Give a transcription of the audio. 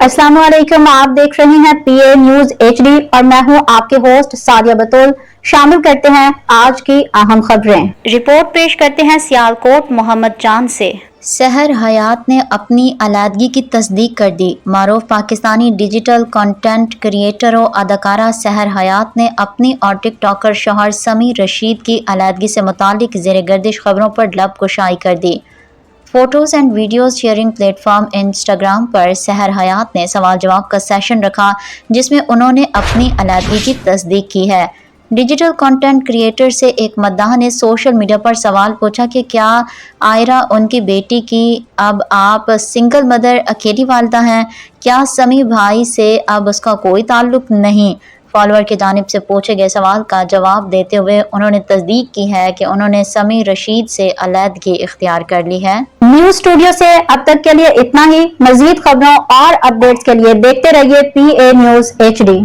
अस्सलाम वालेकुम, आप देख रहे हैं पीए न्यूज एचडी और मैं हूं आपके होस्ट सादिया बतूल। शामिल करते हैं आज की अहम खबरें। रिपोर्ट पेश करते हैं सियालकोट मोहम्मद जान से। सहर हयात ने अपनी अलहदगी की तस्दीक कर दी। मारूफ पाकिस्तानी डिजिटल कंटेंट क्रिएटर और अदाकारा सहर हयात ने अपनी और टिकटॉकर शौहर समी रशीद की अलहदगी से मुतालिक ज़ेरे गर्दिश खबरों पर लब कुशाई कर दी। Photos and videos sharing platform Instagram पर सहर हयात ने सवाल जवाब का सेशन रखा, जिसमें उन्होंने अपनी अलहदगी की तस्दीक की है। डिजिटल कंटेंट क्रिएटर से एक मद्दाह ने सोशल मीडिया पर सवाल पूछा कि क्या आयरा उनकी बेटी की अब आप सिंगल मदर अकेली वालदा हैं? क्या समी भाई से अब उसका कोई ताल्लुक नहीं? फॉलोअर की जानिब से पूछे गए सवाल का जवाब देते हुए उन्होंने तस्दीक की है कि उन्होंने समी रशीद से अलहदगी इख्तियार कर ली है। न्यूज स्टूडियो से अब तक के लिए इतना ही। मजीद खबरों और अपडेट्स के लिए देखते रहिए पीए न्यूज एचडी।